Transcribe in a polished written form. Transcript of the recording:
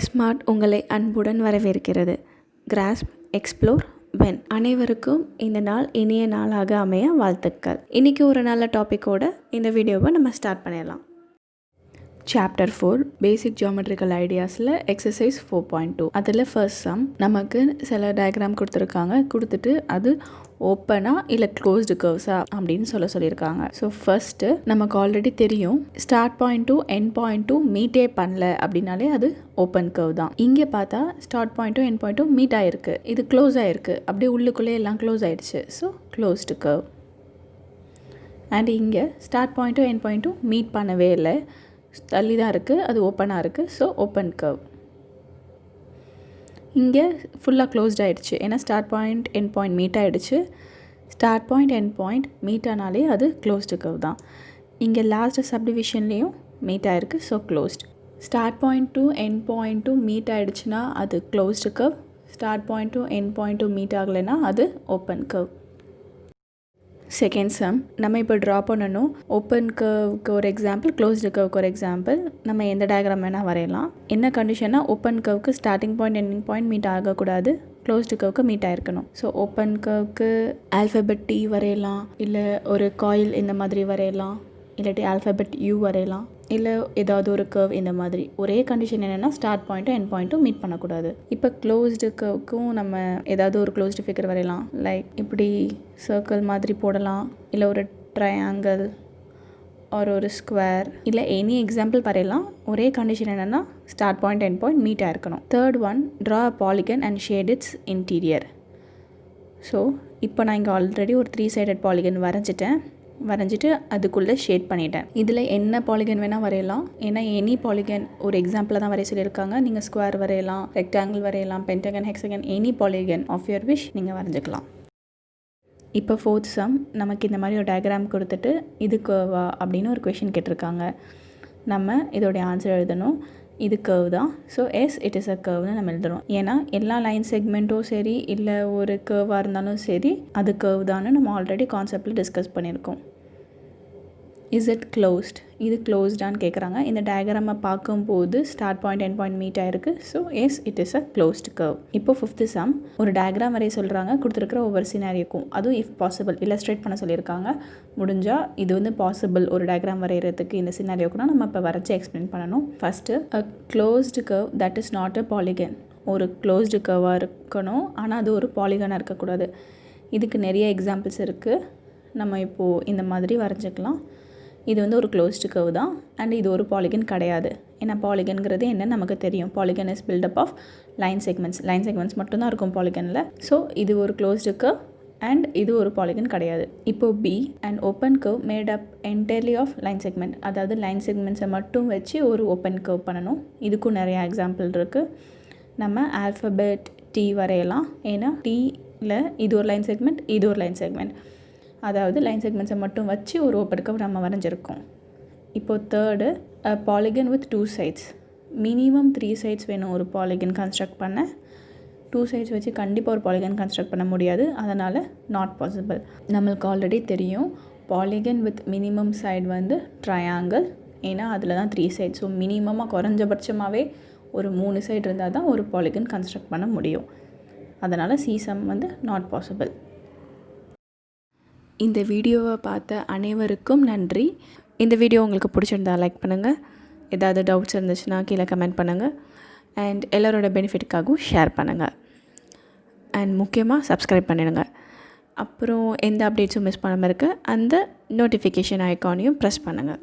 Smart உங்களை அன்புடன் வரவேற்கிறது. Grass, explore, when. அனைவருக்கும் இந்த நாள் இனிய நாளாக அமைய வாழ்த்துக்கள். இன்றைக்கி ஒரு நல்ல டாப்பிக்கோடு இந்த வீடியோவை நம்ம ஸ்டார்ட் பண்ணிடலாம். சாப்டர் 4 பேசிக் ஜியோமெட்ரிக்கல் ஐடியாஸில் எக்ஸசைஸ் 4.2. அதில் ஃபர்ஸ்ட் சம் நமக்கு சில டயக்ராம் கொடுத்துட்டு அது ஓப்பனா இல்லை க்ளோஸ்டு கர்வ்ஸா அப்படின்னு சொல்லியிருக்காங்க. ஸோ ஃபர்ஸ்ட்டு நமக்கு ஆல்ரெடி தெரியும் start point to end point to மீட்டே பண்ணல அப்படின்னாலே அது ஓப்பன் கர்வ் தான். இங்கே பார்த்தா start point to end point to meet ஆகிருக்கு, இது க்ளோஸ் ஆகிருக்கு, அப்படியே உள்ளுக்குள்ளே எல்லாம் க்ளோஸ் ஆகிடுச்சு. So closed curve. அண்ட் இங்கே start point to end point to meet பண்ணவே இல்லை, தள்ளி தான் இருக்குது, அது ஓப்பனாக இருக்குது. So open curve. இங்கே ஃபுல்லாக க்ளோஸ்ட் ஆகிடுச்சு, ஏன்னா start point end point meet ஆகிடுச்சு. Start point end point meet ஆனாலே அது க்ளோஸ்டு கர்வ் தான். இங்கே லாஸ்ட் சப்டிவிஷன்லேயும் மீட் ஆகிருக்கு, so closed. Start point to end point to meet ஆகிடுச்சுன்னா அது closed curve. Start point to end point to meet ஆகலைன்னா அது ஓப்பன் கர்வ். செகண்ட் சம் நம்ம இப்போ ட்ரா பண்ணணும். ஓப்பன் கர்வுக்கு ஒரு எக்ஸாம்பிள், க்ளோஸ்டு கர்வுக்கு ஒரு எக்ஸாம்பிள். நம்ம எந்த டயக்ராம் வேணால் வரையலாம். என்ன கண்டிஷன்னா ஓப்பன் கர்வுக்கு starting point ending point meet ஆகக்கூடாது, க்ளோஸ்டு கர்வுக்கு மீட் ஆகிருக்கணும். ஸோ ஓப்பன் கர்வுக்கு ஆல்ஃபபெட் டி வரையலாம், இல்லை ஒரு காயில் இந்த மாதிரி வரையலாம், இல்லாட்டி ஆல்ஃபபெட் யூ வரையலாம், இல்லை ஏதாவது ஒரு கர்வ் இந்த மாதிரி. ஒரே கண்டிஷன் என்னென்னா ஸ்டார்ட் பாயிண்ட்டும் எண்ட் பாயிண்ட்டும் மீட் பண்ணக்கூடாது. இப்போ க்ளோஸ்டு கர்வுக்கும் நம்ம ஏதாவது ஒரு க்ளோஸ்டு ஃபிகர் வரையலாம். லைக் இப்படி சர்க்கிள் மாதிரி போடலாம், இல்லை ஒரு ட்ரையாங்கிள் ஒரு ஸ்கொயர், இல்லை எனி எக்ஸாம்பிள் வரையலாம். ஒரே கண்டிஷன் என்னென்னா start point end point meet ஆகிருக்கணும். Third one, draw a polygon and shade its interior. So இப்போ நான் இங்கே ஆல்ரெடி ஒரு 3 சைடட் பாலிகன் வரைஞ்சிட்டு அதுக்குள்ளே ஷேட் பண்ணிட்டேன். இதில் என்ன பாலிகன் வேணால் வரையலாம், ஏன்னா எனி பாலிகன் ஒரு எக்ஸாம்பிளாக தான் வரைய சொல்லியிருக்காங்க. நீங்கள் ஸ்கொயர் வரையலாம், ரெக்டாங்கிள் வரையலாம், pentagon, hexagon, any polygon of your wish நீங்கள் வரைஞ்சிக்கலாம். இப்போ ஃபோர்த் சம் நமக்கு இந்த மாதிரி ஒரு டயக்ராம் கொடுத்துட்டு இது கர்வா அப்படின்னு ஒரு கொஷின் கேட்டிருக்காங்க. நம்ம இதோடைய ஆன்சர் எழுதணும். இது கர்வ் தான். So yes it is a கர்வ்னு நம்ம எழுதுறோம். ஏன்னா எல்லா லைன் செக்மெண்ட்டும் சரி, இல்லை ஒரு கர்வாக இருந்தாலும் சரி, அது கர்வ் தான்னு நம்ம ஆல்ரெடி கான்செப்டில் டிஸ்கஸ் பண்ணியிருக்கோம். இஸ் இட் க்ளோஸ்ட், இது க்ளோஸ்டான்னு கேட்குறாங்க. இந்த டயக்ராமை பார்க்கும்போது start point end point meet ஆகிருக்கு. So yes it is a closed curve. இப்போ ஃபிஃப்த்து சம் ஒரு டயக்ராம் வரைய சொல்கிறாங்க. கொடுத்துருக்கிற ஒவ்வொரு சினாரியோக்கும், அதுவும் இஃப் பாசிபிள் இல்லஸ்ட்ரேட் பண்ண சொல்லியிருக்காங்க. முடிஞ்சால் இது பாசிபிள் ஒரு டயக்ராம் வரைகிறதுக்கு இந்த சினாரியோக்குனா நம்ம இப்போ வரைச்சி எக்ஸ்பிளைன் பண்ணணும். First, a closed curve that is not a polygon. ஒரு க்ளோஸ்டு கர்வாக இருக்கணும், ஆனால் அது ஒரு பாலிகனாக இருக்கக்கூடாது. இதுக்கு நிறைய எக்ஸாம்பிள்ஸ் இருக்குது. நம்ம இப்போது இந்த மாதிரி வரைஞ்சிக்கலாம். இது ஒரு க்ளோஸ்டு கர்வ் தான், அண்ட் இது ஒரு பாலிகன் கிடையாது. ஏன்னா பாலிகன்கிறது என்னன்னு நமக்கு தெரியும். Polygon is build up of line segments மட்டும்தான் இருக்கும் பாலிகனில். ஸோ இது ஒரு க்ளோஸ்டு கர்வ் அண்ட் இது ஒரு பாலிகன் கிடையாது. இப்போது B an open curve made up entirely of line segment. அதாவது லைன் செக்மெண்ட்ஸை மட்டும் வச்சு ஒரு ஓப்பன் கர்வ் பண்ணணும். இதுக்கும் நிறையா எக்ஸாம்பிள் இருக்குது. நம்ம ஆல்ஃபபெட் டி வரையலாம், ஏன்னா டீயில் இது ஒரு லைன் செக்மெண்ட், இது ஒரு லைன் செக்மெண்ட். அதாவது லைன் செக்மெண்ட்ஸை மட்டும் வச்சு ஒரு ஓப்பன் கர்வ் நம்ம வரைஞ்சிருக்கோம். இப்போது third, polygon with 2 sides. Minimum 3 sides வேணும் ஒரு பாலிகன் கன்ஸ்ட்ரக்ட் பண்ண. 2 சைட்ஸ் வச்சு கண்டிப்பாக ஒரு பாலிகன் கன்ஸ்ட்ரக்ட் பண்ண முடியாது, அதனால் நாட் பாசிபிள். நம்மளுக்கு ஆல்ரெடி தெரியும் polygon with minimum side triangle, ஏன்னா அதில் தான் 3 சைட். ஸோ மினிமமாக குறைஞ்சபட்சமாகவே ஒரு 3 சைடு இருந்தால் தான் ஒரு பாலிகன் கன்ஸ்ட்ரக்ட் பண்ண முடியும். அதனால் சி சம் நாட் பாசிபிள். இந்த வீடியோவை பார்த்த அனைவருக்கும் நன்றி. இந்த வீடியோ உங்களுக்கு பிடிச்சிருந்தா லைக் பண்ணுங்கள். ஏதாவது டவுட்ஸ் இருந்துச்சுன்னா கீழே கமெண்ட் பண்ணுங்கள். அண்ட் எல்லோரோட பெனிஃபிட்டுக்காகவும் ஷேர் பண்ணுங்கள். அண்ட் முக்கியமாக சப்ஸ்கிரைப் பண்ணிடுங்க. அப்புறம் எந்த அப்டேட்ஸும் மிஸ் பண்ணாமல் இருக்க அந்த நோட்டிஃபிகேஷன் ஐக்கானையும் ப்ரெஸ் பண்ணுங்கள்.